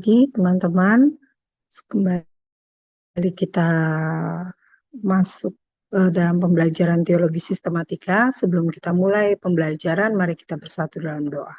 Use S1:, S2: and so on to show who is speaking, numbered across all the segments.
S1: teman-teman, kembali kita masuk dalam pembelajaran teologi sistematika. Sebelum kita mulai pembelajaran, mari kita bersatu dalam doa.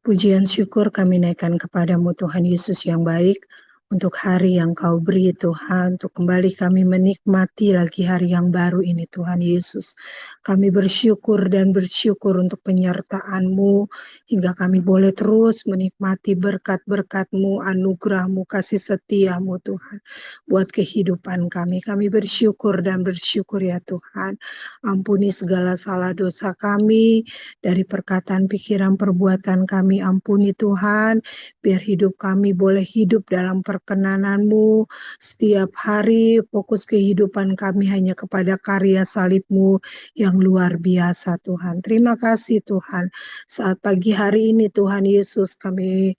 S1: Pujian syukur kami naikkan kepadamu Tuhan Yesus yang baik, untuk hari yang kau beri Tuhan, untuk kembali kami menikmati lagi hari yang baru ini Tuhan Yesus. Kami bersyukur dan bersyukur untuk penyertaan-Mu, hingga kami boleh terus menikmati berkat-berkat-Mu, anugerah-Mu, kasih setia-Mu Tuhan, buat kehidupan kami. Kami bersyukur dan bersyukur ya Tuhan. Ampuni segala salah dosa kami, dari perkataan, pikiran, perbuatan kami, ampuni Tuhan, biar hidup kami boleh hidup dalam perkenanan-Mu. Setiap hari fokus kehidupan kami hanya kepada karya salib-Mu yang luar biasa Tuhan. Terima kasih Tuhan. Saat pagi hari ini Tuhan Yesus, kami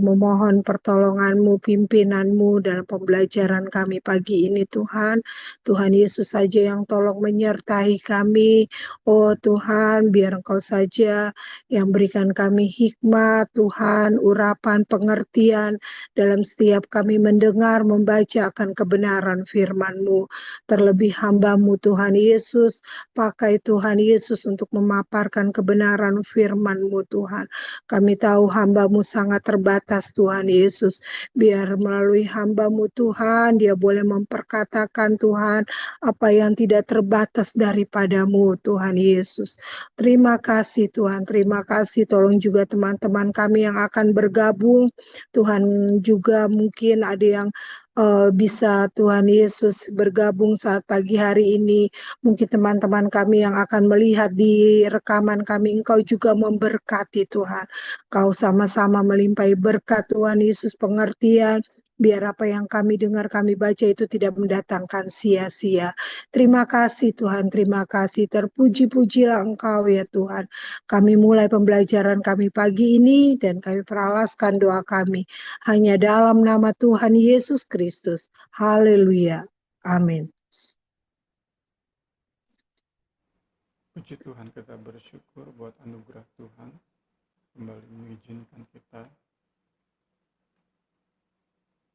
S1: memohon pertolongan-Mu, pimpinan-Mu dalam pembelajaran kami pagi ini Tuhan. Tuhan Yesus saja yang tolong menyertai kami. Oh Tuhan, biar Engkau saja yang berikan kami hikmat, Tuhan, urapan, pengertian dalam setiap kami mendengar, membaca akan kebenaran firman-Mu. Terlebih hamba-Mu Tuhan Yesus, pakai Tuhan Yesus untuk memaparkan kebenaran firman-Mu Tuhan. Kami tahu hamba-Mu sangat terbatas Tuhan Yesus. Biar melalui hamba-Mu Tuhan, dia boleh memperkatakan Tuhan, apa yang tidak terbatas daripada-Mu Tuhan Yesus. Terima kasih Tuhan, terima kasih. Tolong juga teman-teman kami yang akan bergabung. Tuhan, juga mungkin ada yang bisa Tuhan Yesus bergabung saat pagi hari ini. Mungkin teman-teman kami yang akan melihat di rekaman kami, Engkau juga memberkati Tuhan. Kau sama-sama melimpahi berkat Tuhan Yesus, pengertian, biar apa yang kami dengar, kami baca itu tidak mendatangkan sia-sia. Terima kasih Tuhan, terima kasih. Terpuji-pujilah Engkau ya Tuhan. Kami mulai pembelajaran kami pagi ini dan kami peralaskan doa kami hanya dalam nama Tuhan Yesus Kristus. Haleluya. Amin.
S2: Puji Tuhan, kita bersyukur buat anugerah Tuhan kembali mengizinkan kita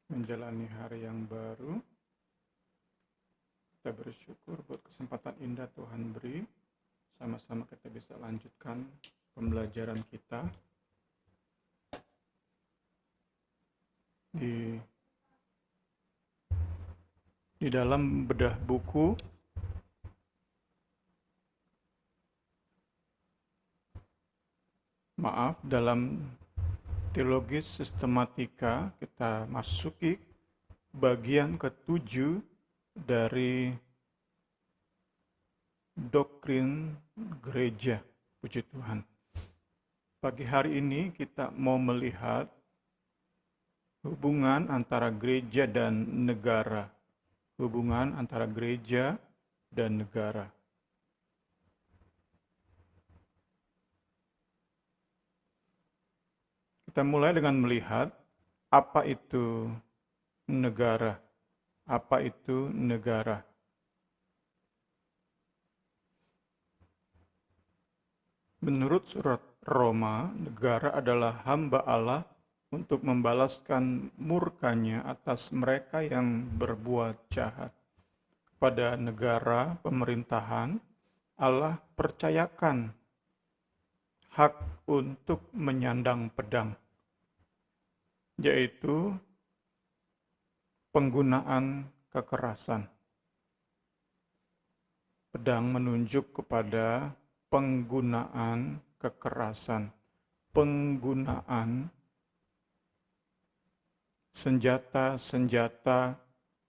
S2: menjalani hari yang baru. Kita bersyukur buat kesempatan indah Tuhan beri. Sama-sama kita bisa lanjutkan pembelajaran kita di dalam bedah buku dalam teologi sistematika. Kita masuki bagian ke-7 dari doktrin gereja. Puji Tuhan. Pagi hari ini kita mau melihat hubungan antara gereja dan negara. Hubungan antara gereja dan negara. Kita mulai dengan melihat apa itu negara. Apa itu negara? Menurut surat Roma, negara adalah hamba Allah untuk membalaskan murkanya atas mereka yang berbuat jahat. Pada negara pemerintahan, Allah percayakan hak untuk menyandang pedang, yaitu penggunaan kekerasan. Pedang menunjuk kepada penggunaan kekerasan, penggunaan senjata-senjata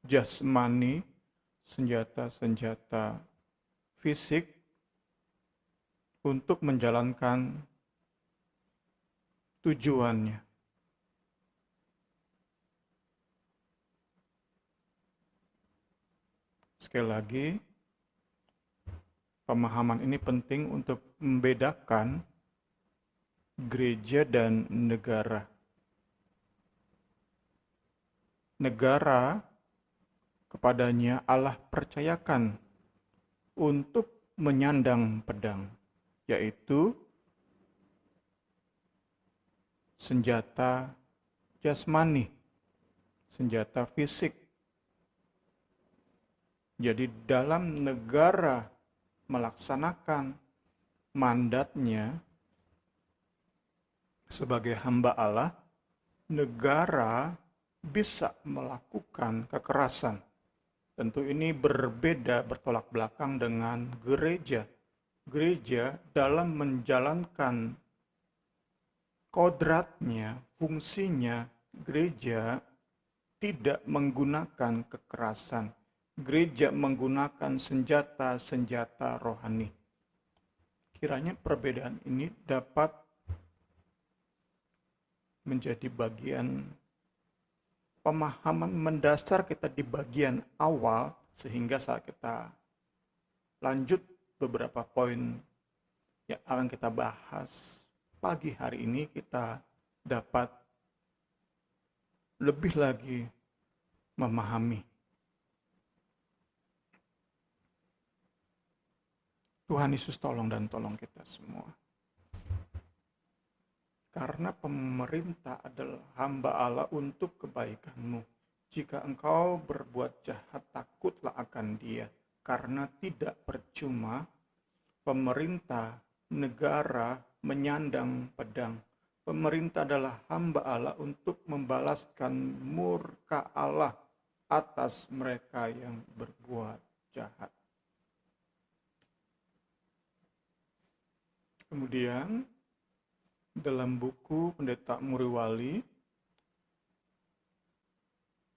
S2: jasmani, senjata-senjata fisik untuk menjalankan tujuannya. Sekali lagi, pemahaman ini penting untuk membedakan gereja dan negara. Negara, kepadanya Allah percayakan untuk menyandang pedang, yaitu senjata jasmani, senjata fisik. Jadi dalam negara melaksanakan mandatnya sebagai hamba Allah, negara bisa melakukan kekerasan. Tentu ini berbeda, bertolak belakang dengan gereja. Gereja dalam menjalankan kodratnya, fungsinya, gereja tidak menggunakan kekerasan. Gereja menggunakan senjata-senjata rohani. Kiranya perbedaan ini dapat menjadi bagian pemahaman mendasar kita di bagian awal, sehingga saat kita lanjut beberapa poin yang akan kita bahas pagi hari ini, kita dapat lebih lagi memahami. Tuhan Yesus tolong dan tolong kita semua. Karena pemerintah adalah hamba Allah untuk kebaikanmu. Jika engkau berbuat jahat, takutlah akan Dia. Karena tidak percuma pemerintah negara menyandang pedang. Pemerintah adalah hamba Allah untuk membalaskan murka Allah atas mereka yang berbuat jahat. Kemudian dalam buku Pendeta Muriwali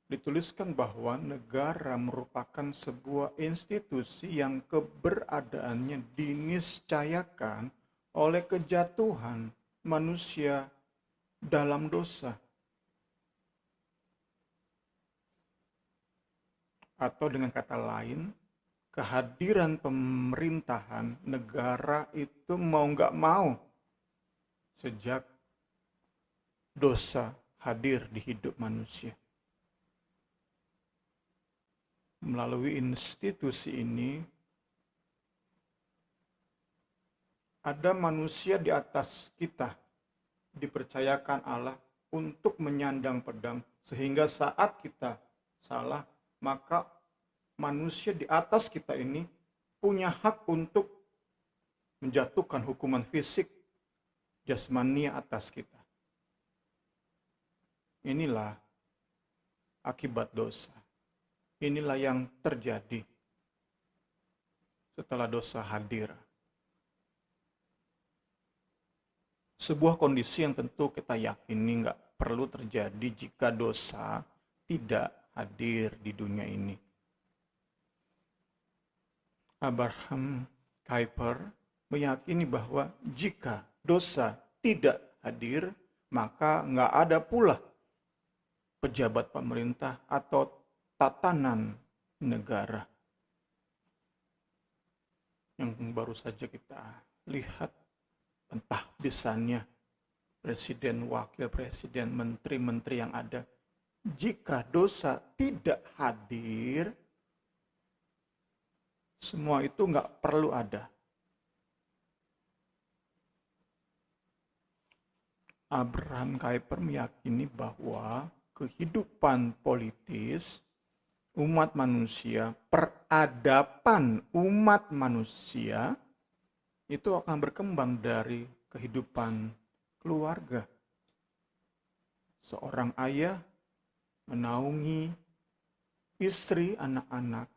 S2: dituliskan bahwa negara merupakan sebuah institusi yang keberadaannya diniscayakan oleh kejatuhan manusia dalam dosa. Atau dengan kata lain, kehadiran pemerintahan negara itu mau nggak mau sejak dosa hadir di hidup manusia. Melalui institusi ini, ada manusia di atas kita, dipercayakan Allah untuk menyandang pedang, sehingga saat kita salah, maka manusia di atas kita ini punya hak untuk menjatuhkan hukuman fisik, jasmani atas kita. Inilah akibat dosa. Inilah yang terjadi setelah dosa hadir. Sebuah kondisi yang tentu kita yakini nggak perlu terjadi jika dosa tidak hadir di dunia ini. Abraham Kuyper meyakini bahwa jika dosa tidak hadir, maka nggak ada pula pejabat pemerintah atau tatanan negara. Yang baru saja kita lihat entah bisanya presiden, wakil presiden, menteri-menteri yang ada. Jika dosa tidak hadir, semua itu nggak perlu ada. Abraham Kuyper meyakini bahwa kehidupan politis umat manusia, peradaban umat manusia itu akan berkembang dari kehidupan keluarga. Seorang ayah menaungi istri, anak-anak.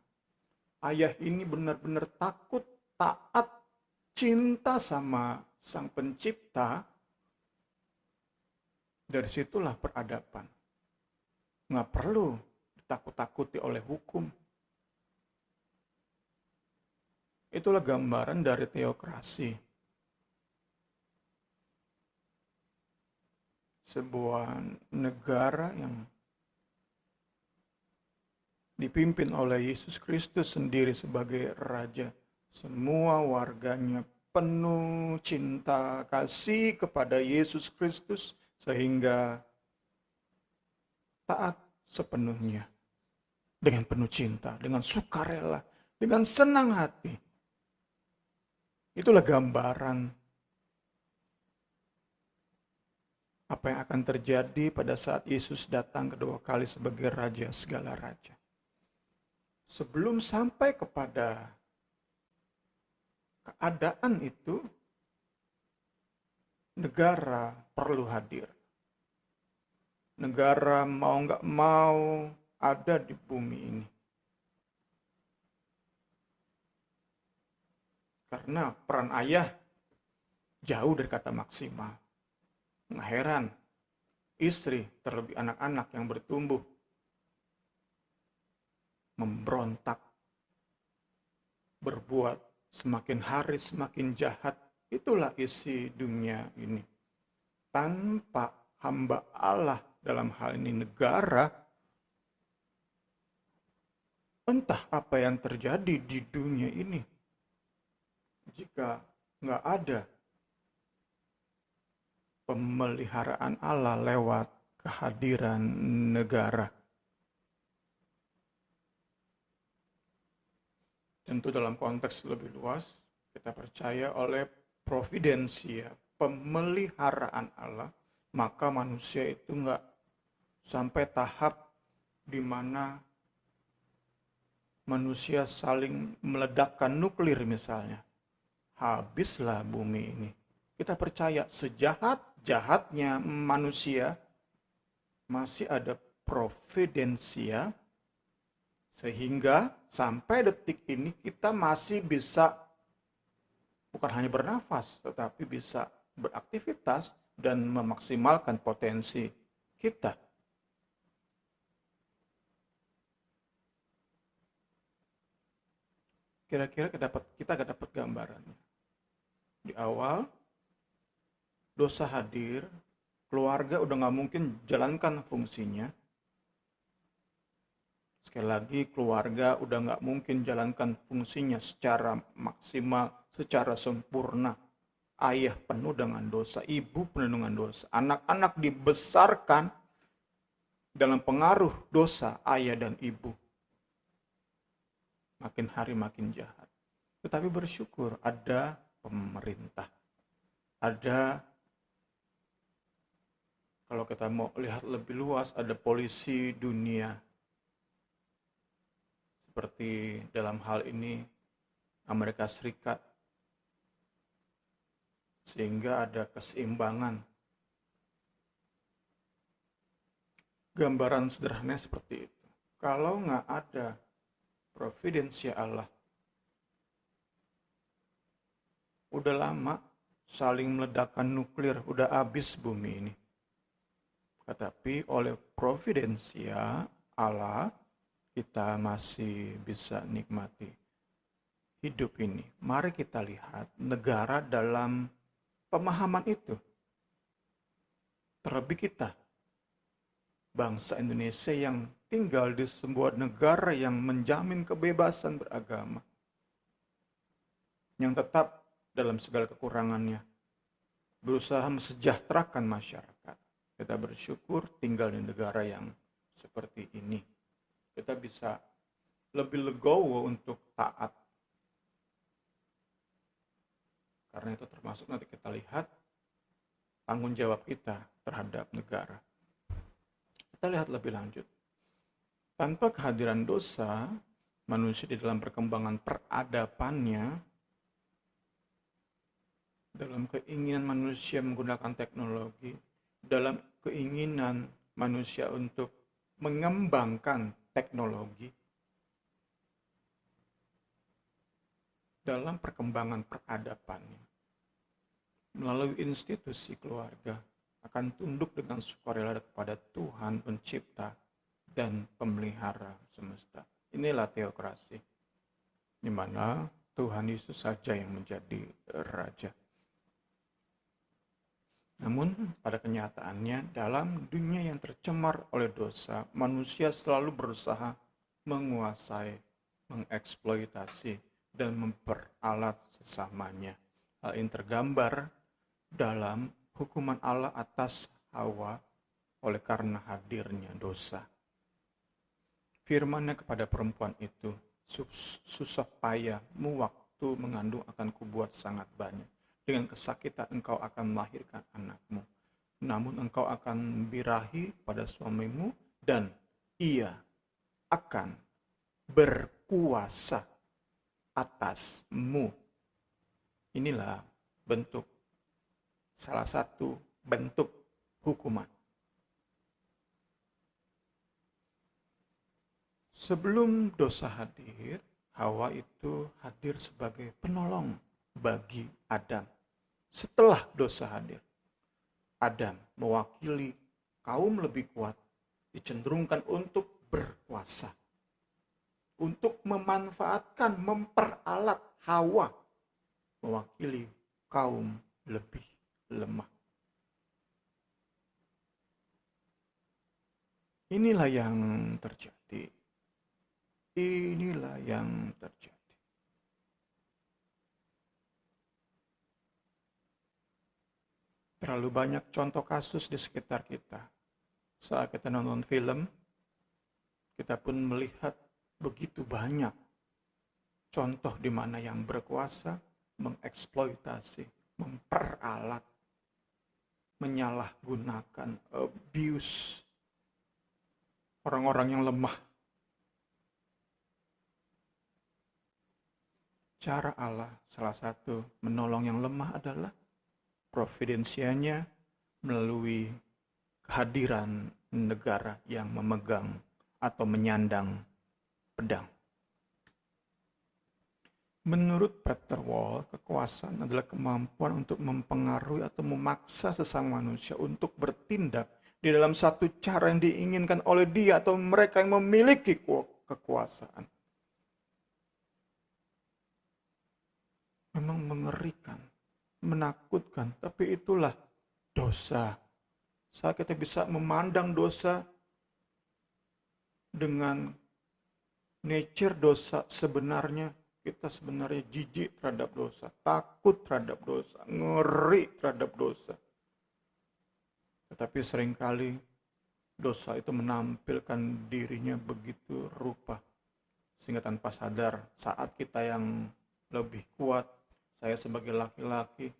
S2: Ayah ini benar-benar takut, taat, cinta sama Sang Pencipta. Dari situlah peradaban. Nggak perlu ditakut-takuti oleh hukum. Itulah gambaran dari teokrasi. Sebuah negara yang dipimpin oleh Yesus Kristus sendiri sebagai Raja. Semua warganya penuh cinta kasih kepada Yesus Kristus sehingga taat sepenuhnya. Dengan penuh cinta, dengan sukarela, dengan senang hati. Itulah gambaran apa yang akan terjadi pada saat Yesus datang kedua kali sebagai Raja segala raja. Sebelum sampai kepada keadaan itu, negara perlu hadir. Negara mau nggak mau ada di bumi ini. Karena peran ayah jauh dari kata maksimal. Nggak heran, istri terlebih anak-anak yang bertumbuh memberontak, berbuat semakin hari semakin jahat. Itulah isi dunia ini. Tanpa hamba Allah, dalam hal ini negara, entah apa yang terjadi di dunia ini jika nggak ada pemeliharaan Allah lewat kehadiran negara. Tentu dalam konteks lebih luas, kita percaya oleh providensia, pemeliharaan Allah, maka manusia itu nggak sampai tahap di mana manusia saling meledakkan nuklir misalnya. Habislah bumi ini. Kita percaya sejahat-jahatnya manusia, masih ada providensia, sehingga sampai detik ini kita masih bisa bukan hanya bernafas, tetapi bisa beraktivitas dan memaksimalkan potensi kita. Kira-kira kita dapat gambarannya. Di awal, dosa hadir, keluarga udah nggak mungkin jalankan fungsinya. Sekali lagi, keluarga udah nggak mungkin jalankan fungsinya secara maksimal, secara sempurna. Ayah penuh dengan dosa, ibu penuh dengan dosa. Anak-anak dibesarkan dalam pengaruh dosa ayah dan ibu. Makin hari makin jahat. Tetapi bersyukur ada pemerintah. Ada, kalau kita mau lihat lebih luas, ada polisi dunia. Seperti dalam hal ini Amerika Serikat. Sehingga ada keseimbangan. Gambaran sederhananya seperti itu. Kalau nggak ada providensia Allah, udah lama saling meledakkan nuklir, udah habis bumi ini. Tetapi oleh providensia Allah, kita masih bisa nikmati hidup ini. Mari kita lihat negara dalam pemahaman itu. Terlebih kita, bangsa Indonesia yang tinggal di sebuah negara yang menjamin kebebasan beragama. Yang tetap dalam segala kekurangannya berusaha mesejahterakan masyarakat. Kita bersyukur tinggal di negara yang seperti ini. Kita bisa lebih legowo untuk taat. Karena itu termasuk nanti kita lihat tanggung jawab kita terhadap negara. Kita lihat lebih lanjut. Tanpa kehadiran dosa, manusia di dalam perkembangan peradabannya, dalam keinginan manusia menggunakan teknologi, dalam keinginan manusia untuk mengembangkan teknologi, dalam perkembangan peradabannya, melalui institusi keluarga, akan tunduk dengan sukarela kepada Tuhan pencipta dan pemelihara semesta. Inilah teokrasi, di mana Tuhan Yesus saja yang menjadi raja. Namun pada kenyataannya dalam dunia yang tercemar oleh dosa, manusia selalu berusaha menguasai, mengeksploitasi, dan memperalat sesamanya. Hal ini tergambar dalam hukuman Allah atas Hawa oleh karena hadirnya dosa. Firman-Nya kepada perempuan itu, susah payahmu waktu mengandung akan kubuat sangat banyak. Dengan kesakitan engkau akan melahirkan anakmu. namun engkau akan birahi pada suamimu dan ia akan berkuasa atasmu. Inilah bentuk, salah satu bentuk hukuman. Sebelum dosa hadir, Hawa itu hadir sebagai penolong bagi Adam. Setelah dosa hadir, Adam mewakili kaum lebih kuat, dicenderungkan untuk berkuasa, untuk memanfaatkan, memperalat Hawa, mewakili kaum lebih lemah. Inilah yang terjadi. Inilah yang terjadi. Terlalu banyak contoh kasus di sekitar kita. Saat kita nonton film, kita pun melihat begitu banyak contoh di mana yang berkuasa mengeksploitasi, memperalat, menyalahgunakan, abuse orang-orang yang lemah. Cara Allah salah satu menolong yang lemah adalah providensianya melalui kehadiran negara yang memegang atau menyandang pedang. Menurut Peter Wall, kekuasaan adalah kemampuan untuk mempengaruhi atau memaksa sesama manusia untuk bertindak di dalam satu cara yang diinginkan oleh dia atau mereka yang memiliki kekuasaan. Memang mengerikan, menakutkan, tapi itulah dosa. Saat kita bisa memandang dosa dengan nature dosa sebenarnya, kita sebenarnya jijik terhadap dosa, takut terhadap dosa, ngeri terhadap dosa. Tetapi seringkali dosa itu menampilkan dirinya begitu rupa, sehingga tanpa sadar saat kita yang lebih kuat, saya sebagai laki-laki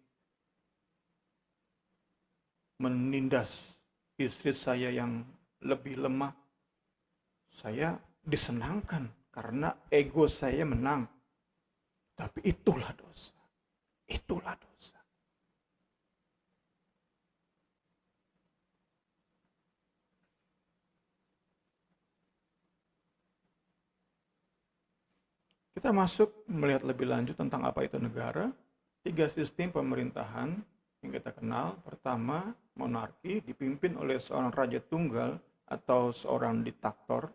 S2: menindas istri saya yang lebih lemah, saya disenangkan karena ego saya menang. Tapi itulah dosa. Itulah dosa. Kita masuk melihat lebih lanjut tentang apa itu negara. 3 sistem pemerintahan yang kita kenal. Pertama, monarki dipimpin oleh seorang raja tunggal atau seorang diktator.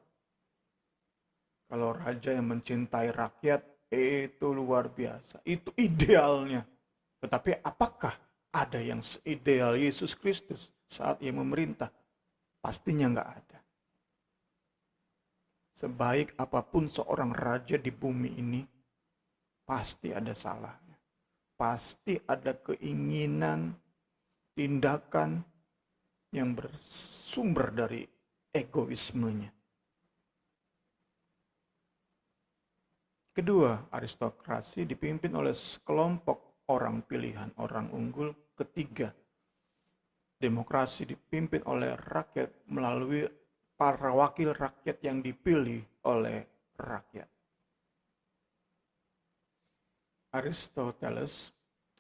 S2: Kalau raja yang mencintai rakyat, itu luar biasa. Itu idealnya. Tetapi apakah ada yang seideal Yesus Kristus saat ia memerintah? Pastinya nggak ada. Sebaik apapun seorang raja di bumi ini, pasti ada salahnya. Pasti ada keinginan, tindakan yang bersumber dari egoismenya. Kedua, aristokrasi dipimpin oleh sekelompok orang pilihan, orang unggul. Ketiga, demokrasi dipimpin oleh rakyat melalui para wakil rakyat yang dipilih oleh rakyat. Aristoteles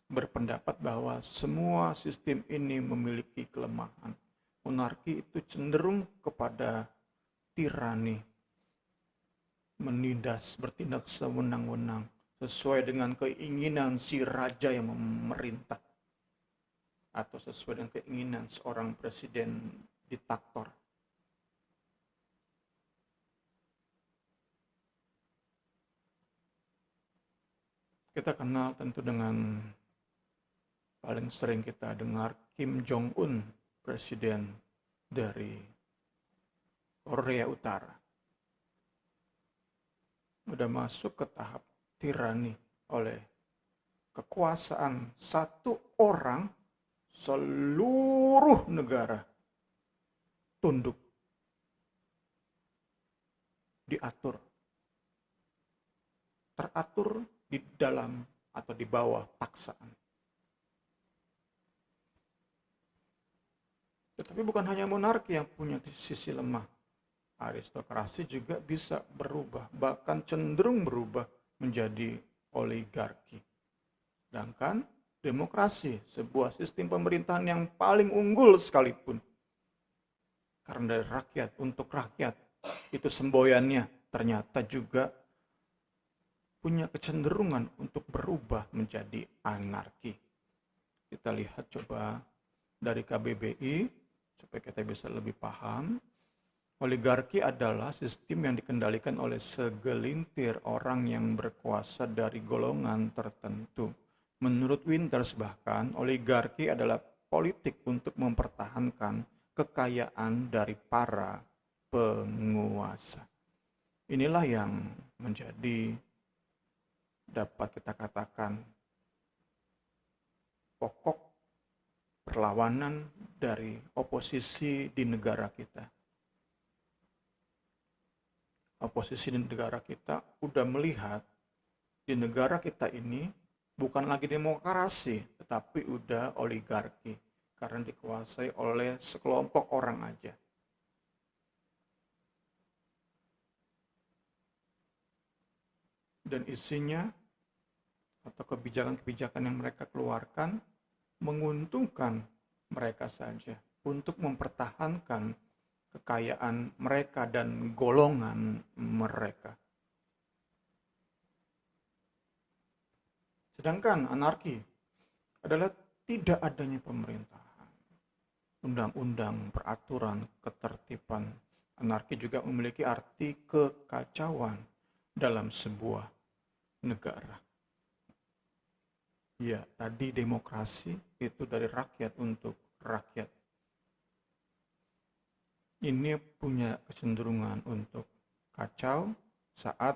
S2: berpendapat bahwa semua sistem ini memiliki kelemahan. Monarki itu cenderung kepada tirani, menindas, bertindak sewenang-wenang sesuai dengan keinginan si raja yang memerintah atau sesuai dengan keinginan seorang presiden diktator. Kita kenal tentu dengan paling sering kita dengar Kim Jong-un, presiden dari Korea Utara. Udah masuk ke tahap tirani oleh kekuasaan satu orang, seluruh negara tunduk, diatur, teratur di dalam atau di bawah paksaan. Tetapi bukan hanya monarki yang punya sisi lemah. Aristokrasi juga bisa berubah, bahkan cenderung berubah menjadi oligarki. Sedangkan demokrasi, sebuah sistem pemerintahan yang paling unggul sekalipun, karena dari rakyat untuk rakyat, itu semboyannya ternyata juga punya kecenderungan untuk berubah menjadi anarki. Kita lihat coba dari KBBI, supaya kita bisa lebih paham. Oligarki adalah sistem yang dikendalikan oleh segelintir orang yang berkuasa dari golongan tertentu. Menurut Winters bahkan, oligarki adalah politik untuk mempertahankan kekayaan dari para penguasa. Inilah yang menjadi, dapat kita katakan, pokok perlawanan dari oposisi di negara kita. Oposisi di negara kita udah melihat di negara kita ini bukan lagi demokrasi, tetapi udah oligarki karena dikuasai oleh sekelompok orang aja. Dan isinya atau kebijakan-kebijakan yang mereka keluarkan menguntungkan mereka saja untuk mempertahankan kekayaan mereka dan golongan mereka. Sedangkan anarki adalah tidak adanya pemerintahan, undang-undang, peraturan, ketertiban. Anarki juga memiliki arti kekacauan dalam sebuah negara. Ya, tadi demokrasi itu dari rakyat untuk rakyat. Ini punya kecenderungan untuk kacau saat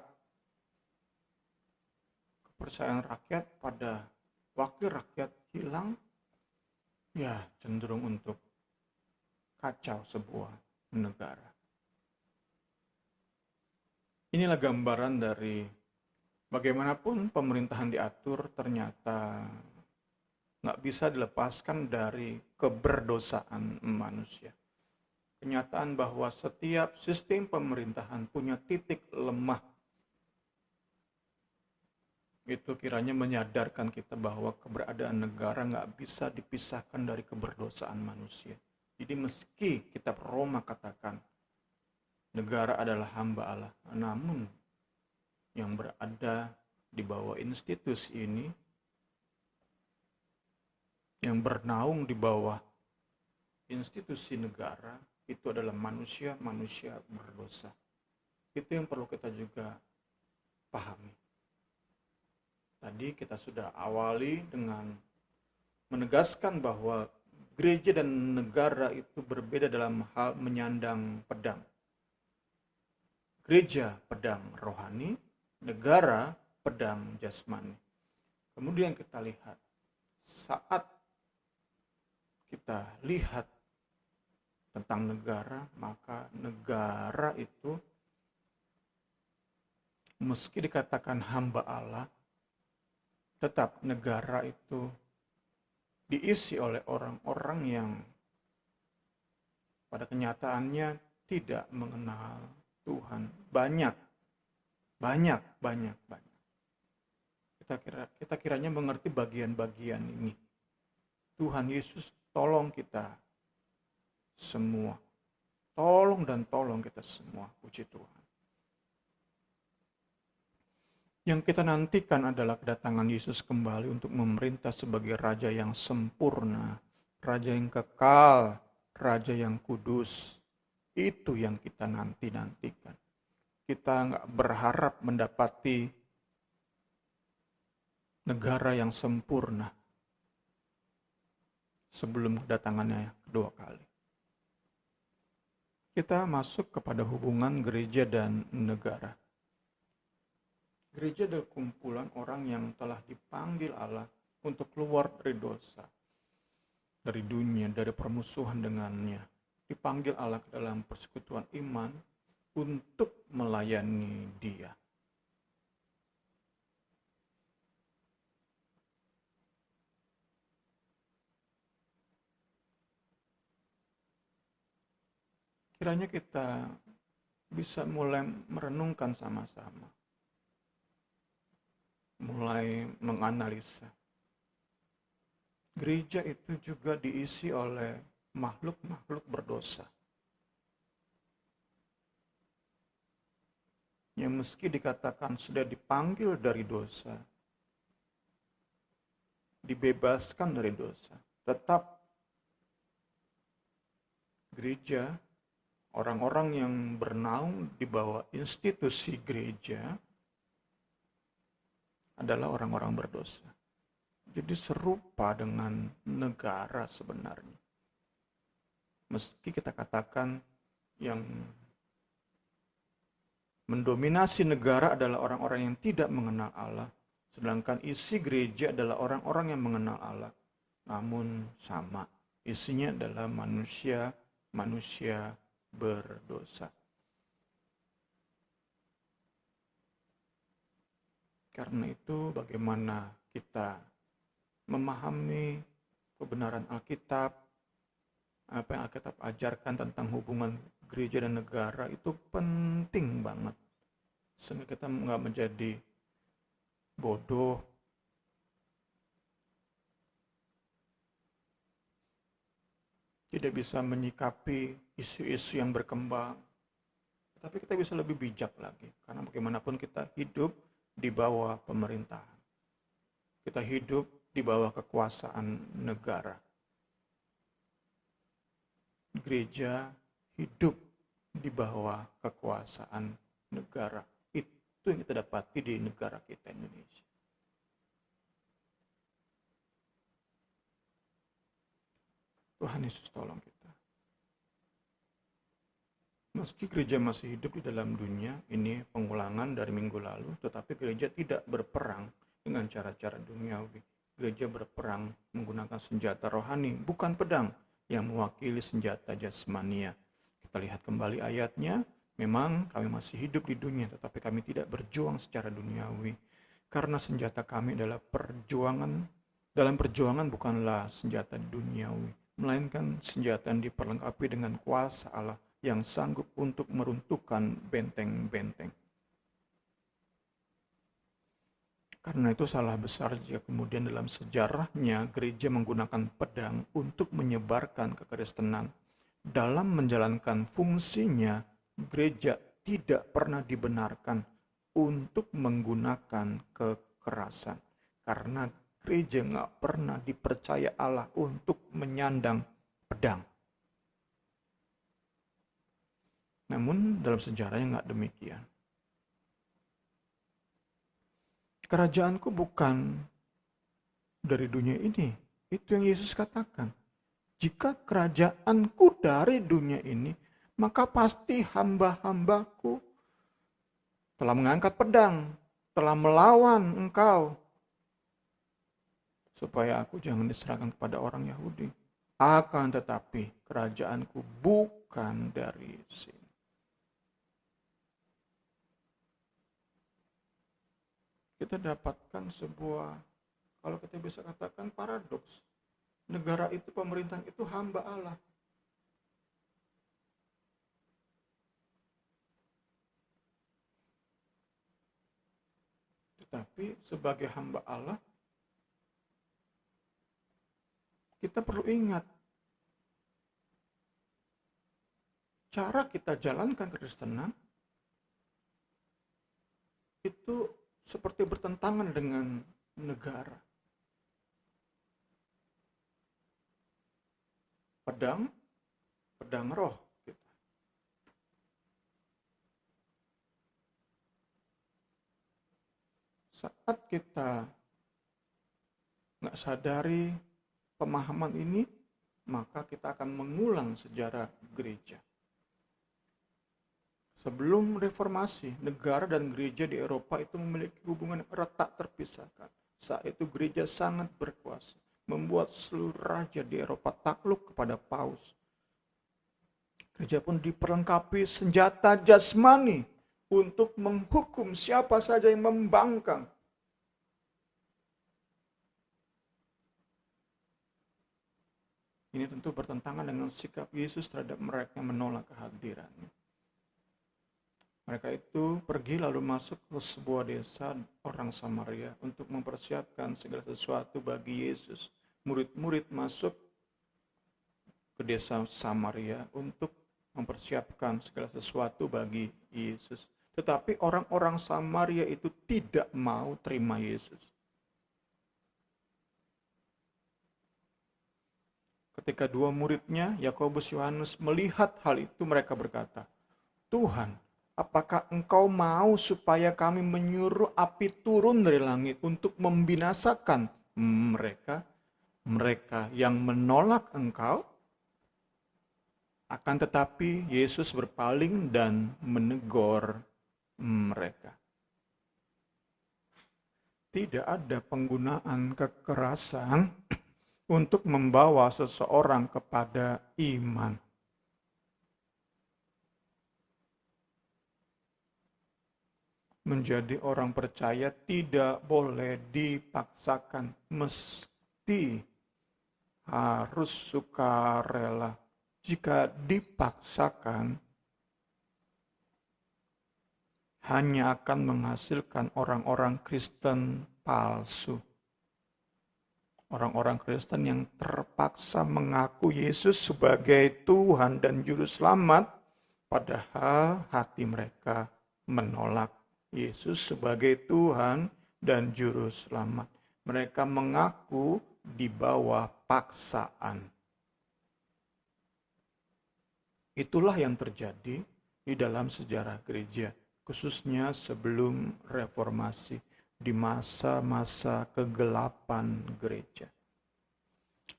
S2: kepercayaan rakyat pada wakil rakyat hilang, ya cenderung untuk kacau sebuah negara. Inilah gambaran dari bagaimanapun pemerintahan diatur ternyata nggak bisa dilepaskan dari keberdosaan manusia. Kenyataan bahwa setiap sistem pemerintahan punya titik lemah. Itu kiranya menyadarkan kita bahwa keberadaan negara nggak bisa dipisahkan dari keberdosaan manusia. Jadi meski kitab Roma katakan negara adalah hamba Allah, namun yang berada di bawah institusi ini, yang bernaung di bawah institusi negara, itu adalah manusia berdosa. Itu yang perlu kita juga pahami. Tadi kita sudah awali dengan menegaskan bahwa gereja dan negara itu berbeda dalam hal menyandang pedang. Gereja pedang rohani, negara pedang jasmani. Kemudian kita lihat, saat kita lihat tentang negara, maka negara itu meski dikatakan hamba Allah, tetap negara itu diisi oleh orang-orang yang pada kenyataannya tidak mengenal Tuhan. Banyak. Kita kiranya mengerti bagian-bagian ini. Tuhan Yesus tolong kita semua. Tolong kita semua. Puji Tuhan. Yang kita nantikan adalah kedatangan Yesus kembali untuk memerintah sebagai Raja yang sempurna, Raja yang kekal, Raja yang kudus. Itu yang kita nantikan. Kita nggak berharap mendapati negara yang sempurna sebelum kedatangannya kedua kali. Kita masuk kepada hubungan gereja dan negara. Gereja adalah kumpulan orang yang telah dipanggil Allah untuk keluar dari dosa, dari dunia, dari permusuhan dengannya. Dipanggil Allah ke dalam persekutuan iman untuk melayani Dia. Kiranya kita bisa mulai merenungkan sama-sama, mulai menganalisa. Gereja itu juga diisi oleh makhluk-makhluk berdosa, yang meski dikatakan sudah dipanggil dari dosa, dibebaskan dari dosa, tetap gereja, orang-orang yang bernaung di bawah institusi gereja adalah orang-orang berdosa. Jadi serupa dengan negara sebenarnya. Meski kita katakan yang mendominasi negara adalah orang-orang yang tidak mengenal Allah, sedangkan isi gereja adalah orang-orang yang mengenal Allah. Namun sama, isinya adalah manusia berdosa. Karena itu bagaimana kita memahami kebenaran Alkitab, apa yang Alkitab ajarkan tentang hubungan gereja dan negara itu penting banget. Sehingga kita nggak menjadi bodoh, tidak bisa menyikapi isu-isu yang berkembang. Tapi kita bisa lebih bijak lagi, karena bagaimanapun kita hidup di bawah pemerintahan. Kita hidup di bawah kekuasaan negara. Gereja hidup di bawah kekuasaan negara. Itu yang kita dapati di negara kita Indonesia. Tuhan Yesus tolong kita. Meski gereja masih hidup di dalam dunia, ini pengulangan dari minggu lalu, tetapi gereja tidak berperang dengan cara-cara duniawi. Gereja berperang menggunakan senjata rohani, bukan pedang yang mewakili senjata jasmania. Kita lihat kembali ayatnya, memang kami masih hidup di dunia, tetapi kami tidak berjuang secara duniawi. Karena senjata kami adalah perjuangan, dalam perjuangan bukanlah senjata duniawi, melainkan senjata yang diperlengkapi dengan kuasa Allah yang sanggup untuk meruntuhkan benteng-benteng. Karena itu salah besar jika kemudian dalam sejarahnya gereja menggunakan pedang untuk menyebarkan kekristenan. Dalam menjalankan fungsinya, gereja tidak pernah dibenarkan untuk menggunakan kekerasan. Karena gereja nggak pernah dipercaya Allah untuk menyandang pedang. Namun dalam sejarahnya nggak demikian. Kerajaanku bukan dari dunia ini. Itu yang Yesus katakan. Jika kerajaanku dari dunia ini, maka pasti hamba-hambaku telah mengangkat pedang, telah melawan engkau. Supaya aku jangan diserahkan kepada orang Yahudi. Akan tetapi kerajaanku bukan dari sini. Kita dapatkan sebuah, kalau kita bisa katakan paradoks. Negara itu, pemerintahan itu hamba Allah. Tetapi sebagai hamba Allah, kita perlu ingat, cara kita jalankan kekristenan itu seperti bertentangan dengan negara. Pedang roh kita. Saat kita nggak sadari pemahaman ini, maka kita akan mengulang sejarah gereja. Sebelum reformasi, negara dan gereja di Eropa itu memiliki hubungan erat tak terpisahkan. Saat itu gereja sangat berkuasa, membuat seluruh raja di Eropa takluk kepada paus. Gereja pun diperlengkapi senjata jasmani untuk menghukum siapa saja yang membangkang. Ini tentu bertentangan dengan sikap Yesus terhadap mereka yang menolak kehadirannya. Mereka itu pergi lalu masuk ke sebuah desa orang Samaria untuk mempersiapkan segala sesuatu bagi Yesus. Murid-murid masuk ke desa Samaria untuk mempersiapkan segala sesuatu bagi Yesus. Tetapi orang-orang Samaria itu tidak mau terima Yesus. Ketika dua muridnya, Yakobus Yohanes, melihat hal itu, mereka berkata, "Tuhan, apakah Engkau mau supaya kami menyuruh api turun dari langit untuk membinasakan mereka yang menolak Engkau?" Akan tetapi Yesus berpaling dan menegur mereka. Tidak ada penggunaan kekerasan untuk membawa seseorang kepada iman. Menjadi orang percaya tidak boleh dipaksakan, mesti harus sukarela. Jika dipaksakan, hanya akan menghasilkan orang-orang Kristen palsu. Orang-orang Kristen yang terpaksa mengaku Yesus sebagai Tuhan dan Juru Selamat, padahal hati mereka menolak Yesus sebagai Tuhan dan Juru Selamat. Mereka mengaku di bawah paksaan. Itulah yang terjadi di dalam sejarah gereja, khususnya sebelum reformasi, di masa-masa kegelapan gereja.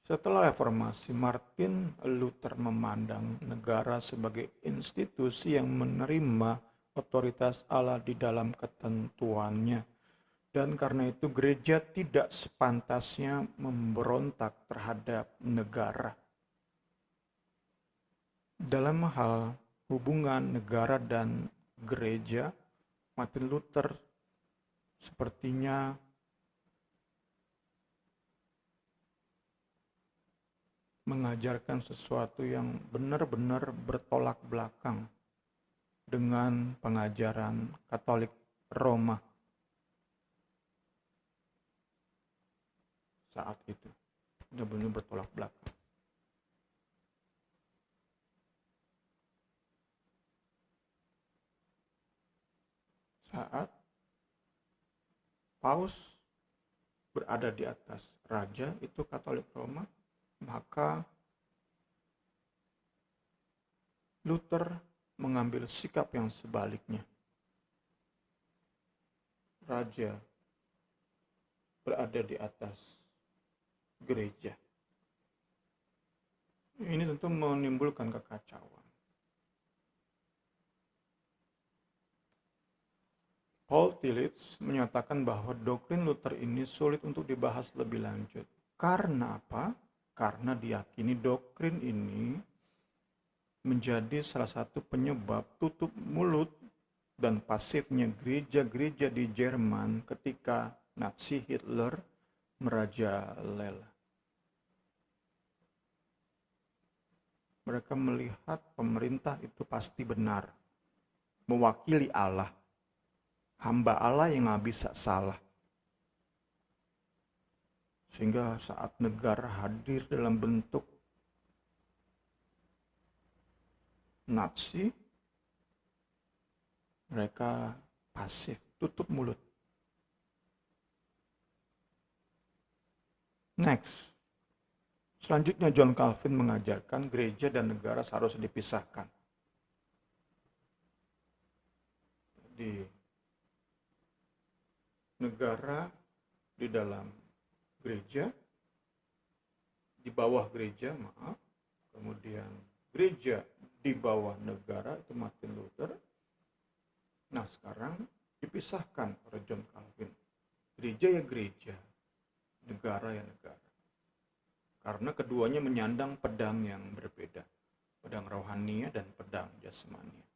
S2: Setelah reformasi, Martin Luther memandang negara sebagai institusi yang menerima otoritas Allah di dalam ketentuannya. Dan karena itu gereja tidak sepantasnya memberontak terhadap negara. Dalam hal hubungan negara dan gereja, Martin Luther sepertinya mengajarkan sesuatu yang benar-benar bertolak belakang dengan pengajaran Katolik Roma saat itu. Benar-benar bertolak belakang. Saat Paus berada di atas raja, itu Katolik Roma, maka Luther mengambil sikap yang sebaliknya. Raja berada di atas gereja. Ini tentu menimbulkan kekacauan. Paul Tillich menyatakan bahwa doktrin Luther ini sulit untuk dibahas lebih lanjut. Karena apa? Karena diyakini doktrin ini menjadi salah satu penyebab tutup mulut dan pasifnya gereja-gereja di Jerman ketika Nazi Hitler merajalela. Mereka melihat pemerintah itu pasti benar, mewakili Allah. Hamba Allah yang nggak bisa salah. Sehingga saat negara hadir dalam bentuk Nazi, mereka pasif, tutup mulut. Next. Selanjutnya John Calvin mengajarkan gereja dan negara seharusnya dipisahkan. Di negara di dalam gereja, di bawah gereja, kemudian gereja di bawah negara, itu Martin Luther. Nah sekarang dipisahkan oleh John Calvin. Gereja ya gereja, negara ya negara. Karena keduanya menyandang pedang yang berbeda, pedang rohania dan pedang jasmania.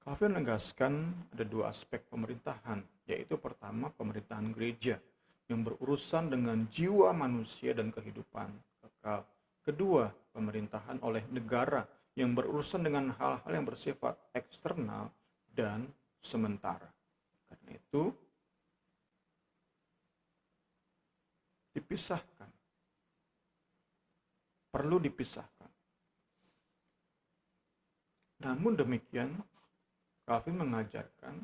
S2: Calvin menegaskan ada dua aspek pemerintahan, yaitu pertama pemerintahan gereja yang berurusan dengan jiwa manusia dan kehidupan kekal. Kedua, pemerintahan oleh negara yang berurusan dengan hal-hal yang bersifat eksternal dan sementara. Karena itu, dipisahkan. Perlu dipisahkan. Namun demikian, Calvin mengajarkan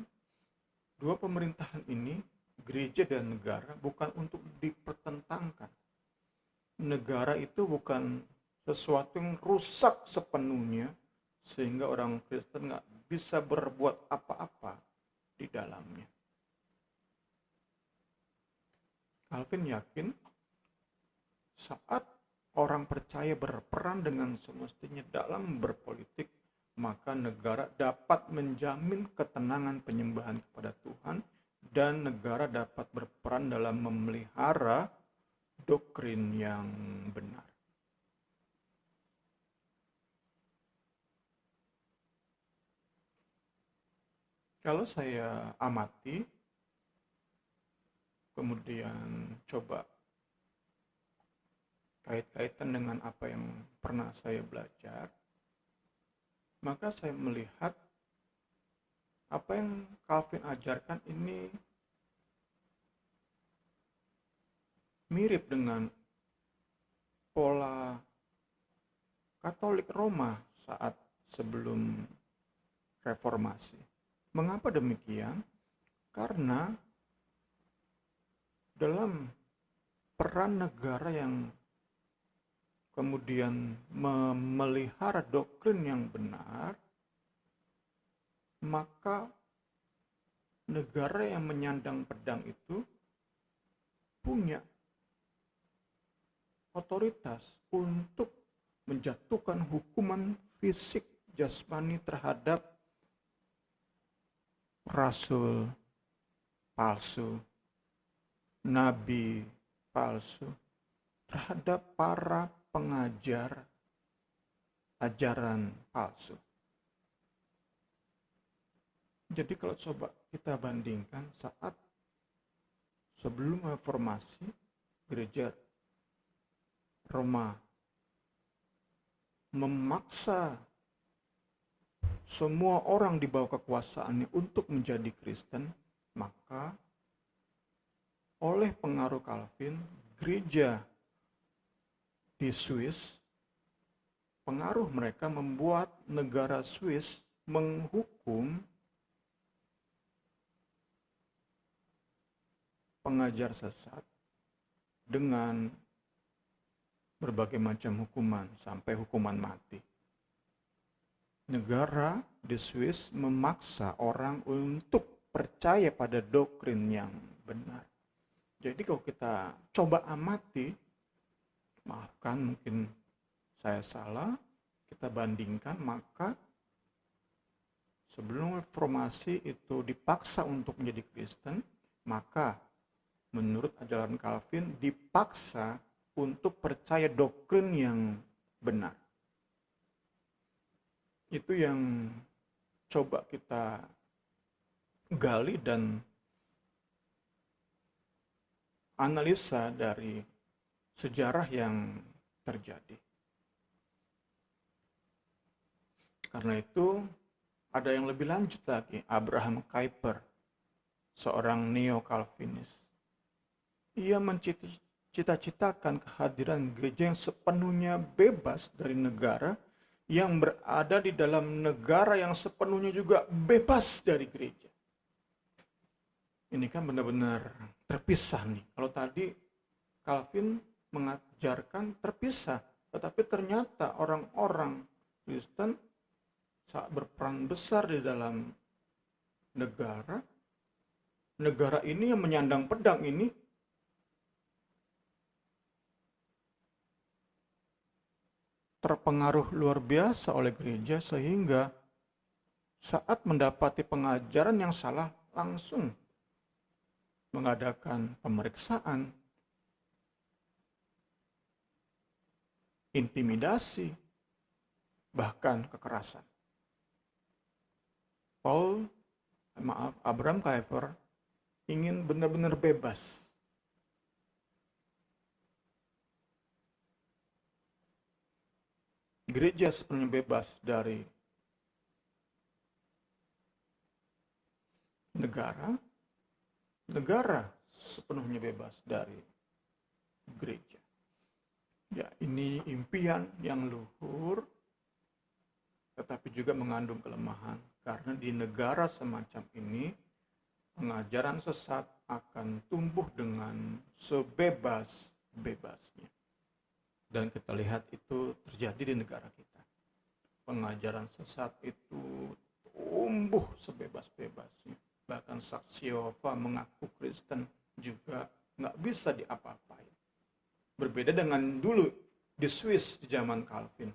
S2: dua pemerintahan ini, gereja dan negara, bukan untuk dipertentangkan. Negara itu bukan sesuatu yang rusak sepenuhnya sehingga orang Kristen nggak bisa berbuat apa-apa di dalamnya. Calvin yakin saat orang percaya berperan dengan semestinya dalam berpolitik, maka negara dapat menjamin ketenangan penyembahan kepada Tuhan dan negara dapat berperan dalam memelihara doktrin yang benar. Kalau saya amati, kemudian coba kait-kaitan dengan apa yang pernah saya belajar, maka saya melihat apa yang Calvin ajarkan ini mirip dengan pola Katolik Roma saat sebelum reformasi. Mengapa demikian? Karena dalam peran negara yang kemudian memelihara doktrin yang benar, maka negara yang menyandang pedang itu punya otoritas untuk menjatuhkan hukuman fisik jasmani terhadap rasul palsu, nabi palsu, terhadap para pengajar ajaran palsu. Jadi kalau coba kita bandingkan saat sebelum reformasi, gereja Roma memaksa semua orang di bawah kekuasaannya untuk menjadi Kristen, maka oleh pengaruh Calvin, gereja di Swiss, pengaruh mereka membuat negara Swiss menghukum pengajar sesat dengan berbagai macam hukuman, sampai hukuman mati. Negara di Swiss memaksa orang untuk percaya pada doktrin yang benar. Jadi kalau kita coba amati, maafkan mungkin saya salah, kita bandingkan, maka sebelum reformasi itu dipaksa untuk menjadi Kristen, maka menurut ajaran Calvin dipaksa untuk percaya doktrin yang benar. Itu yang coba kita gali dan analisa dari sejarah yang terjadi. Karena itu ada yang lebih lanjut lagi, Abraham Kuyper, seorang neo-Calvinis. Ia mencita-citakan kehadiran gereja yang sepenuhnya bebas dari negara, yang berada di dalam negara yang sepenuhnya juga bebas dari gereja. Ini kan benar-benar terpisah nih. Kalau tadi Calvin mengajarkan terpisah, tetapi ternyata orang-orang Kristen saat berperan besar di dalam negara ini yang menyandang pedang ini terpengaruh luar biasa oleh gereja, sehingga saat mendapati pengajaran yang salah langsung mengadakan pemeriksaan, intimidasi, bahkan kekerasan. Abraham Kuyper ingin benar-benar bebas. gereja sepenuhnya bebas dari negara, negara sepenuhnya bebas dari gereja. Ya, ini impian yang luhur, tetapi juga mengandung kelemahan. Karena di negara semacam ini, pengajaran sesat akan tumbuh dengan sebebas-bebasnya. Dan kita lihat itu terjadi di negara kita. Pengajaran sesat itu tumbuh sebebas-bebasnya. Bahkan saksi Yehova mengaku Kristen juga nggak bisa diapa-apain. Berbeda dengan dulu di Swiss di zaman Calvin.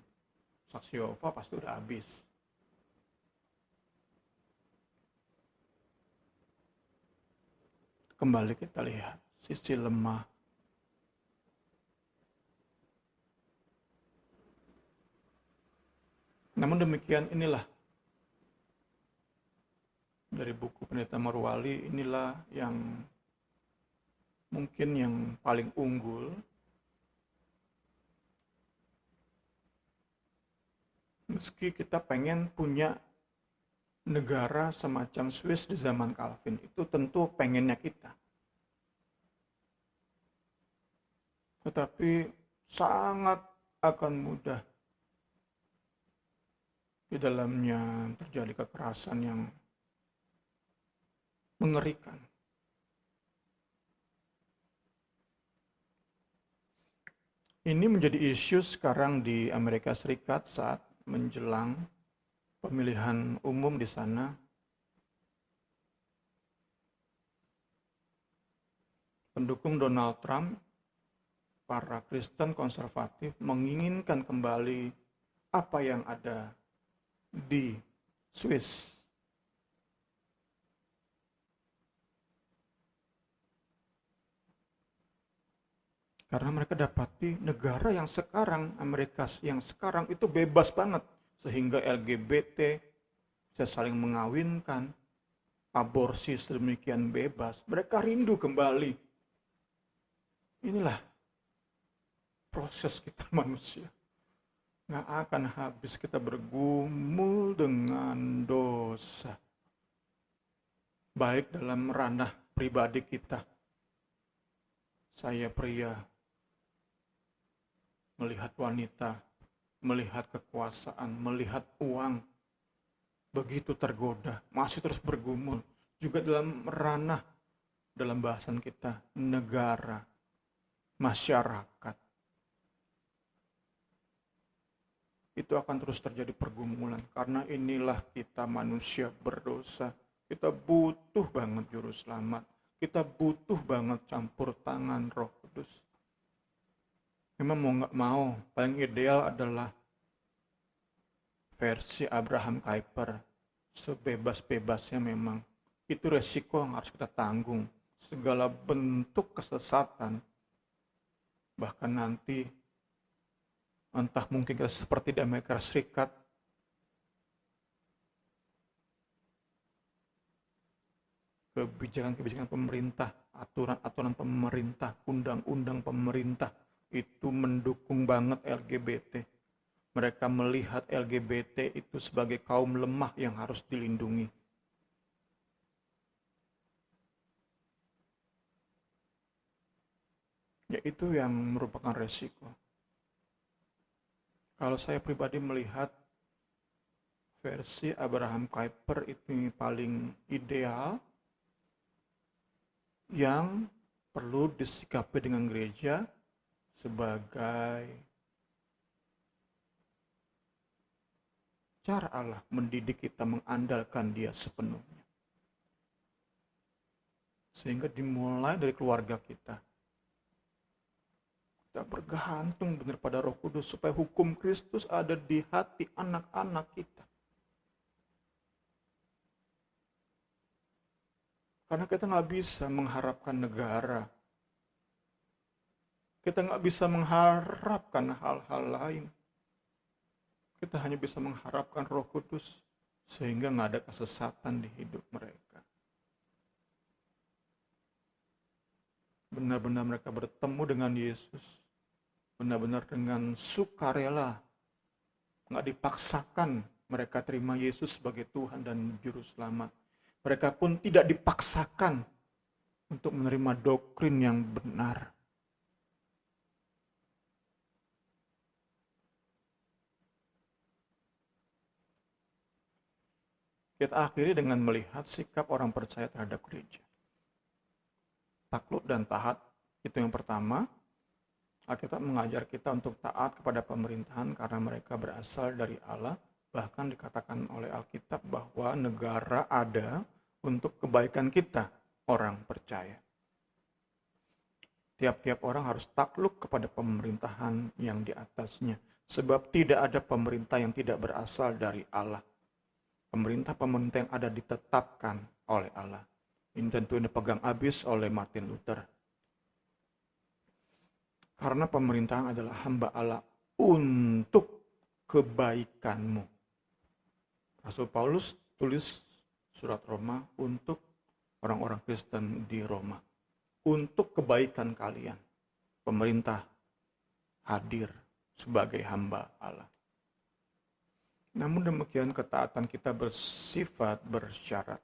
S2: Saksi Yehova pasti udah habis. Kembali kita lihat sisi lemah. Namun demikian inilah dari buku Pendeta Marwali, inilah yang mungkin yang paling unggul. Meski kita pengen punya negara semacam Swiss di zaman Calvin, itu tentu pengennya kita. Tetapi sangat akan mudah di dalamnya terjadi kekerasan yang mengerikan. Ini menjadi isu sekarang di Amerika Serikat saat menjelang pemilihan umum di sana. Pendukung Donald Trump, para Kristen konservatif menginginkan kembali apa yang ada di Swiss. Karena mereka dapati negara yang sekarang, Amerika yang sekarang itu bebas banget. Sehingga LGBT bisa saling mengawinkan, aborsi sedemikian bebas. Mereka rindu kembali. Inilah proses kita manusia. Nggak akan habis kita bergumul dengan dosa. Baik dalam ranah pribadi kita. Saya pria, melihat wanita, melihat kekuasaan, melihat uang, begitu tergoda, masih terus bergumul. Juga dalam ranah, dalam bahasan kita, negara, masyarakat. Itu akan terus terjadi pergumulan. Karena inilah kita manusia berdosa. Kita butuh banget juru selamat. Kita butuh banget campur tangan Roh Kudus. Memang mau nggak mau, paling ideal adalah versi Abraham Kuyper. Sebebas-bebasnya memang. Itu resiko yang harus kita tanggung. Segala bentuk kesesatan. Bahkan nanti entah mungkin kita seperti di Amerika Serikat, kebijakan-kebijakan pemerintah, aturan-aturan pemerintah, undang-undang pemerintah itu mendukung banget LGBT. Mereka melihat LGBT itu sebagai kaum lemah yang harus dilindungi. Ya itu yang merupakan resiko. Kalau saya pribadi melihat versi Abraham Kuyper itu paling ideal, yang perlu disikapi dengan gereja sebagai cara Allah mendidik kita mengandalkan Dia sepenuhnya. Sehingga dimulai dari keluarga kita. Kita bergantung benar pada Roh Kudus supaya hukum Kristus ada di hati anak-anak kita. Karena kita nggak bisa mengharapkan negara. Kita nggak bisa mengharapkan hal-hal lain. Kita hanya bisa mengharapkan Roh Kudus sehingga nggak ada kesesatan di hidup mereka. Benar-benar mereka bertemu dengan Yesus. Benar-benar dengan sukarela nggak dipaksakan mereka terima Yesus sebagai Tuhan dan Juru Selamat. Mereka pun tidak dipaksakan untuk menerima doktrin yang benar. Kita akhiri dengan melihat sikap orang percaya terhadap gereja. Takluk dan taat, itu yang pertama. Alkitab mengajar kita untuk taat kepada pemerintahan karena mereka berasal dari Allah. Bahkan dikatakan oleh Alkitab bahwa negara ada untuk kebaikan kita, orang percaya. Tiap-tiap orang harus takluk kepada pemerintahan yang di atasnya. Sebab tidak ada pemerintah yang tidak berasal dari Allah. Pemerintah-pemerintah yang ada ditetapkan oleh Allah. Ini tentu dipegang habis oleh Martin Luther. Karena pemerintahan adalah hamba Allah untuk kebaikanmu. Rasul Paulus tulis surat Roma untuk orang-orang Kristen di Roma. Untuk kebaikan kalian. Pemerintah hadir sebagai hamba Allah. Namun demikian ketaatan kita bersifat bersyarat.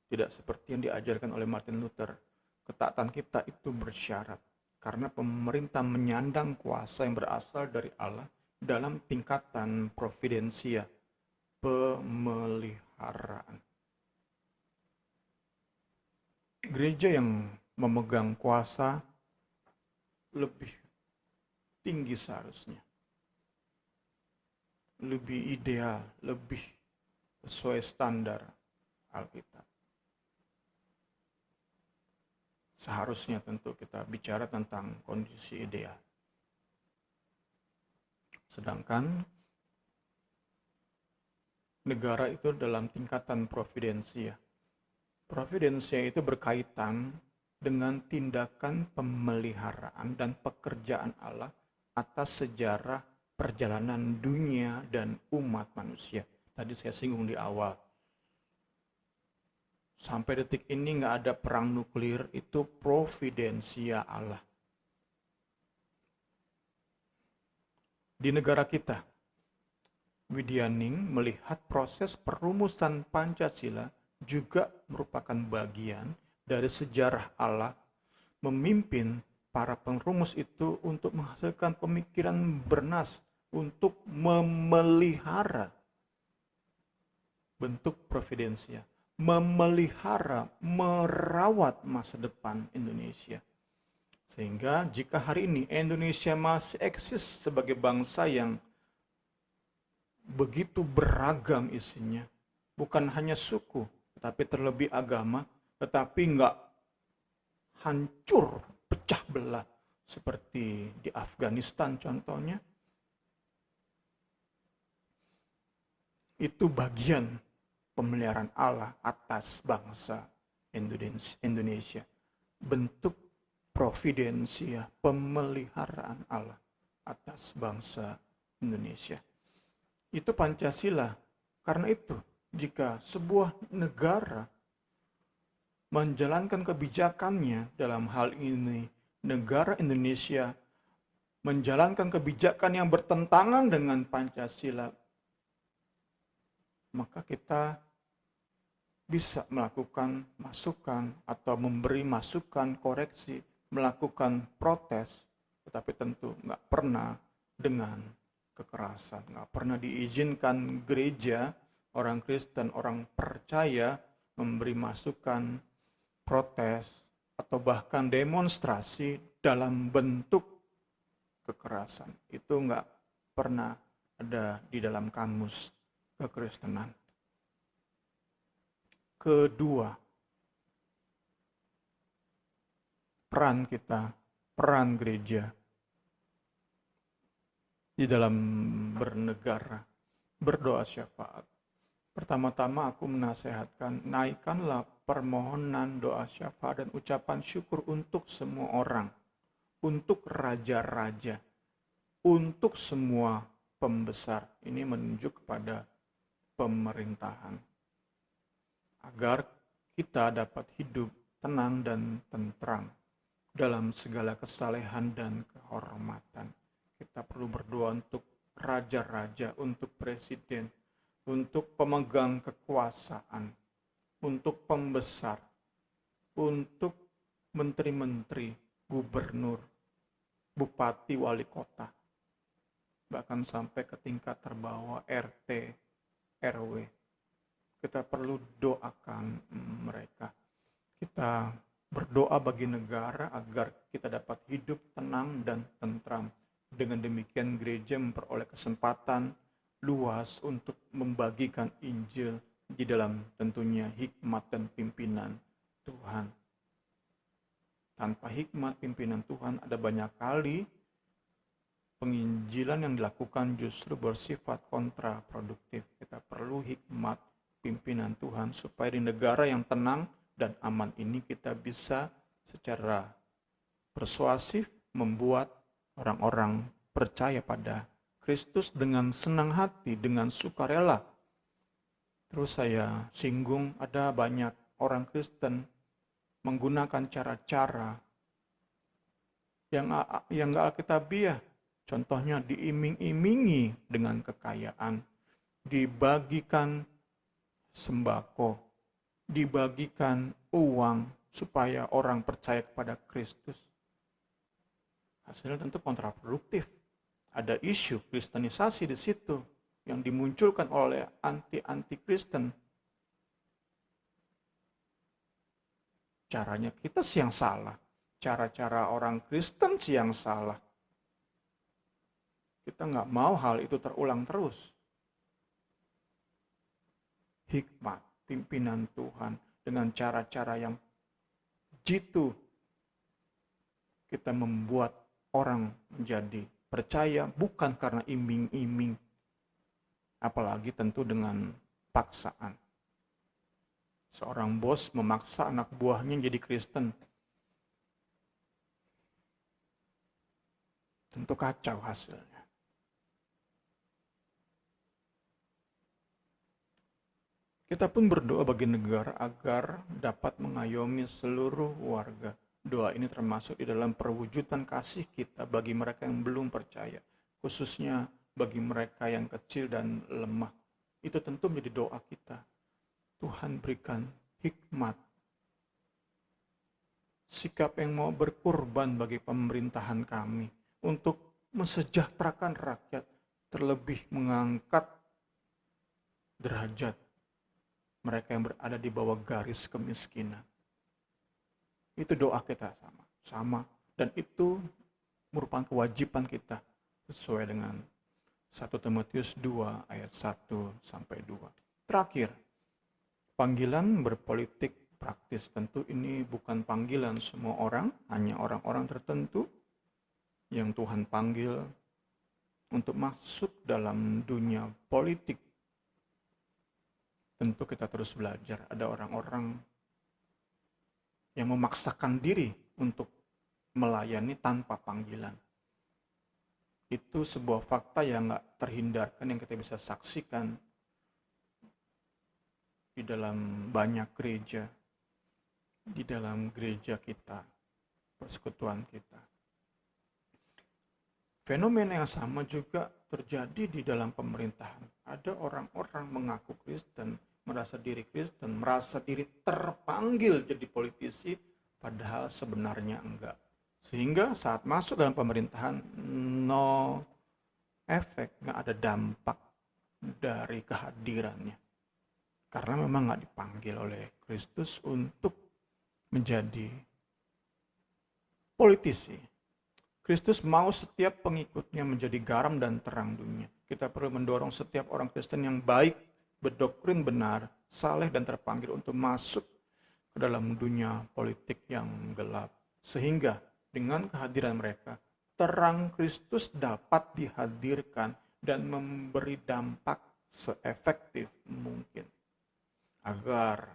S2: Tidak seperti yang diajarkan oleh Martin Luther. Ketaatan kita itu bersyarat. Karena pemerintah menyandang kuasa yang berasal dari Allah dalam tingkatan providensia, pemeliharaan. Gereja yang memegang kuasa lebih tinggi seharusnya. Lebih ideal, lebih sesuai standar Alkitab. Seharusnya tentu kita bicara tentang kondisi ideal. Sedangkan negara itu dalam tingkatan providensia. Providensia itu berkaitan dengan tindakan pemeliharaan dan pekerjaan Allah atas sejarah perjalanan dunia dan umat manusia. Tadi saya singgung di awal. Sampai detik ini nggak ada perang nuklir, itu providensia Allah. Di negara kita, Widyaning melihat proses perumusan Pancasila juga merupakan bagian dari sejarah Allah memimpin para perumus itu untuk menghasilkan pemikiran bernas untuk memelihara bentuk providensia, memelihara, merawat masa depan Indonesia. Sehingga jika hari ini Indonesia masih eksis sebagai bangsa yang begitu beragam isinya, bukan hanya suku, tetapi terlebih agama, tetapi nggak hancur, pecah belah, seperti di Afghanistan contohnya, itu bagian pemeliharaan Allah atas bangsa Indonesia. Bentuk providensia, pemeliharaan Allah atas bangsa Indonesia. Itu Pancasila. Karena itu, jika sebuah negara menjalankan kebijakannya, dalam hal ini negara Indonesia menjalankan kebijakan yang bertentangan dengan Pancasila, maka kita bisa melakukan masukan atau memberi masukan, koreksi, melakukan protes, tetapi tentu nggak pernah dengan kekerasan, nggak pernah diizinkan gereja, orang Kristen, orang percaya memberi masukan, protes, atau bahkan demonstrasi dalam bentuk kekerasan. Itu nggak pernah ada di dalam kamus kekristenan. Kedua, peran kita, peran gereja di dalam bernegara, berdoa syafaat. Pertama-tama aku menasehatkan, naikkanlah permohonan doa syafaat dan ucapan syukur untuk semua orang, untuk raja-raja, untuk semua pembesar. Ini menunjuk kepada pemerintahan. Agar kita dapat hidup tenang dan tentram dalam segala kesalehan dan kehormatan. Kita perlu berdoa untuk raja-raja, untuk presiden, untuk pemegang kekuasaan, untuk pembesar, untuk menteri-menteri, gubernur, bupati, wali kota, bahkan sampai ke tingkat terbawah RT, RW. Kita perlu doakan mereka. Kita berdoa bagi negara agar kita dapat hidup tenang dan tentram. Dengan demikian gereja memperoleh kesempatan luas untuk membagikan Injil di dalam tentunya hikmat dan pimpinan Tuhan. Tanpa hikmat pimpinan Tuhan, ada banyak kali penginjilan yang dilakukan justru bersifat kontraproduktif. Kita perlu hikmat pimpinan Tuhan supaya di negara yang tenang dan aman ini kita bisa secara persuasif membuat orang-orang percaya pada Kristus dengan senang hati, dengan sukarela. Terus saya singgung, ada banyak orang Kristen menggunakan cara-cara yang gak alkitabiah. Contohnya diiming-imingi dengan kekayaan, dibagikan sembako, dibagikan uang supaya orang percaya kepada Kristus. Hasilnya tentu kontraproduktif. Ada isu kristenisasi di situ yang dimunculkan oleh anti Kristen. Caranya kita sih yang salah. Cara-cara orang Kristen sih yang salah. Kita nggak mau hal itu terulang terus. Hikmat, pimpinan Tuhan dengan cara-cara yang jitu. Kita membuat orang menjadi percaya bukan karena iming-iming. Apalagi tentu dengan paksaan. Seorang bos memaksa anak buahnya jadi Kristen. Tentu kacau hasilnya. Kita pun berdoa bagi negara agar dapat mengayomi seluruh warga. Doa ini termasuk di dalam perwujudan kasih kita bagi mereka yang belum percaya. Khususnya bagi mereka yang kecil dan lemah. Itu tentu menjadi doa kita. Tuhan berikan hikmat, sikap yang mau berkorban bagi pemerintahan kami untuk mensejahterakan rakyat, terlebih mengangkat derajat mereka yang berada di bawah garis kemiskinan. Itu doa kita sama, dan itu merupakan kewajiban kita sesuai dengan 1 Timotius 2 ayat 1-2. Terakhir, panggilan berpolitik praktis. Tentu ini bukan panggilan semua orang, hanya orang-orang tertentu yang Tuhan panggil untuk masuk dalam dunia politik. Tentu kita terus belajar. Ada orang-orang yang memaksakan diri untuk melayani tanpa panggilan. Itu sebuah fakta yang gak terhindarkan yang kita bisa saksikan di dalam banyak gereja, di dalam gereja kita, persekutuan kita. Fenomena yang sama juga terjadi di dalam pemerintahan. Ada orang-orang mengaku Kristen, merasa diri Kristen, merasa diri terpanggil jadi politisi, padahal sebenarnya enggak. Sehingga saat masuk dalam pemerintahan, no efek, enggak ada dampak dari kehadirannya. Karena memang nggak dipanggil oleh Kristus untuk menjadi politisi. Kristus mau setiap pengikutnya menjadi garam dan terang dunia. Kita perlu mendorong setiap orang Kristen yang baik, berdoktrin benar, saleh dan terpanggil untuk masuk ke dalam dunia politik yang gelap. Sehingga dengan kehadiran mereka, terang Kristus dapat dihadirkan dan memberi dampak seefektif mungkin. Agar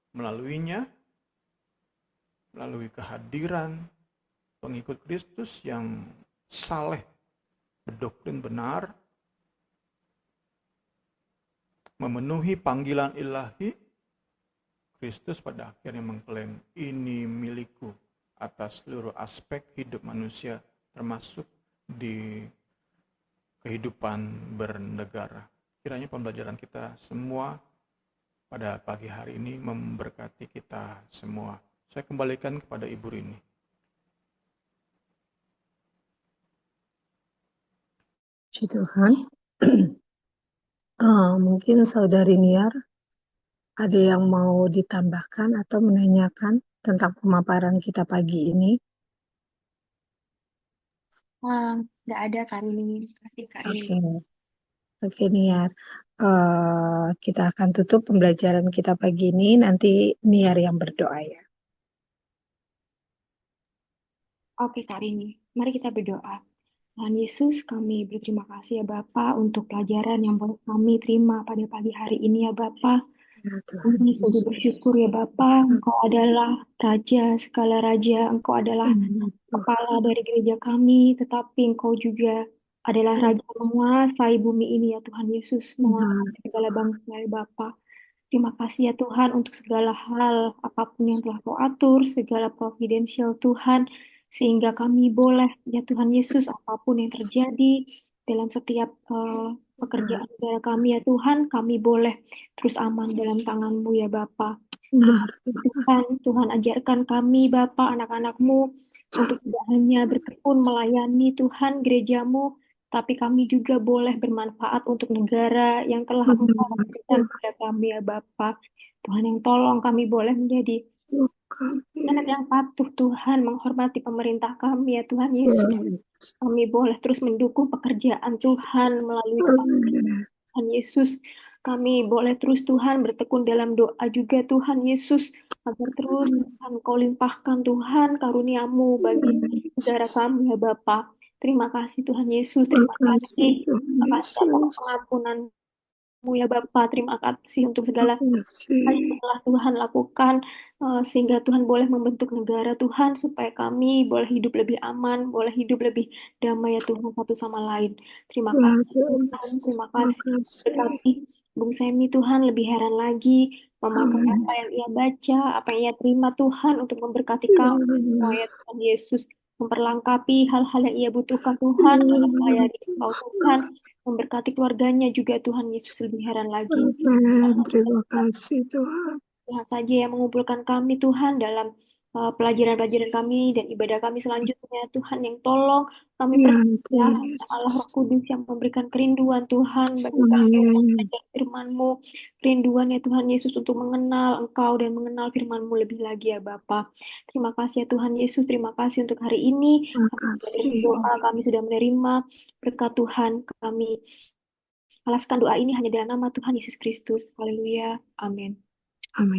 S2: melalui kehadiran pengikut Kristus yang saleh, berdoktrin benar, memenuhi panggilan ilahi, Kristus pada akhirnya mengklaim, ini milikku atas seluruh aspek hidup manusia, termasuk di kehidupan bernegara. Kiranya pembelajaran kita semua pada pagi hari ini memberkati kita semua. Saya kembalikan kepada Ibu Rini.
S1: Puji Tuhan. Mungkin Saudari Niar ada yang mau ditambahkan atau menanyakan tentang pemaparan kita pagi ini?
S3: Nggak ada kali ini. Kasih Kak Rini.
S1: Oke, oke Niar. Kita akan tutup pembelajaran kita pagi ini. Nanti Niar yang berdoa ya.
S3: Oke Kak Rini, mari kita berdoa. Tuhan Yesus, kami berterima kasih ya Bapa untuk pelajaran yang boleh kami terima pada pagi hari ini ya Bapa.
S1: Ya Tuhan
S3: Kami sungguh
S1: Yesus.
S3: bersyukur ya Bapa, Engkau adalah Raja, segala Raja, Engkau adalah kepala dari gereja kami, tetapi Engkau juga adalah Raja yang menguasai bumi ini ya Tuhan Yesus, menguasai segala bangsa ya Bapa. Terima kasih ya Tuhan untuk segala hal, apapun yang telah Kau atur, segala providensial Tuhan, sehingga kami boleh, ya Tuhan Yesus, apapun yang terjadi dalam setiap pekerjaan saudara kami ya Tuhan, kami boleh terus aman dalam tangan-Mu ya Bapa. Tuhan ajarkan kami Bapa, anak-anak-Mu, untuk tidak hanya bertekun melayani Tuhan gereja-Mu, tapi kami juga boleh bermanfaat untuk negara yang telah Engkau berikan kepada kami ya Bapa. Tuhan yang tolong kami boleh menjadi anak yang patuh Tuhan, menghormati pemerintah kami ya Tuhan Yesus. Kami boleh terus mendukung pekerjaan Tuhan melalui kepemimpinan Tuhan Yesus. Kami boleh terus Tuhan bertekun dalam doa juga Tuhan Yesus, agar terus Tuhan Kau limpahkan Tuhan karunia-Mu bagi saudara kami ya Bapa. Terima kasih Tuhan Yesus, terima kasih atas pengampunan-Mu ya Bapa. Terima kasih untuk segala hal yang telah Tuhan lakukan, sehingga Tuhan boleh membentuk negara Tuhan, supaya kami boleh hidup lebih aman, boleh hidup lebih damai ya Tuhan satu sama lain. Terima kasih Tuhan, terima kasih. Berkati Bung Semi Tuhan, lebih heran lagi memakai apa yang ia baca, apa yang ia terima Tuhan untuk memberkati kami semua ya Tuhan Yesus. Memperlengkapi hal-hal yang ia butuhkan Tuhan dalam melayani Engkau Tuhan, memberkati keluarganya juga Tuhan Yesus, lebih heran lagi.
S1: Terima kasih Tuhan.
S3: Tuhan saja yang mengumpulkan kami Tuhan dalam pelajaran-pelajaran kami dan ibadah kami selanjutnya. Tuhan yang tolong kami percaya Allah Roh Kudus yang memberikan kerinduan Tuhan bagi kami untuk belajar firman-Mu, kerinduan ya Tuhan Yesus untuk mengenal Engkau dan mengenal firman-Mu lebih lagi ya Bapa. Terima kasih ya Tuhan Yesus, terima kasih untuk hari ini. Doa kami sudah menerima berkat Tuhan, kami alaskan doa ini hanya dalam nama Tuhan Yesus Kristus. Haleluya. Amin.
S1: Amin.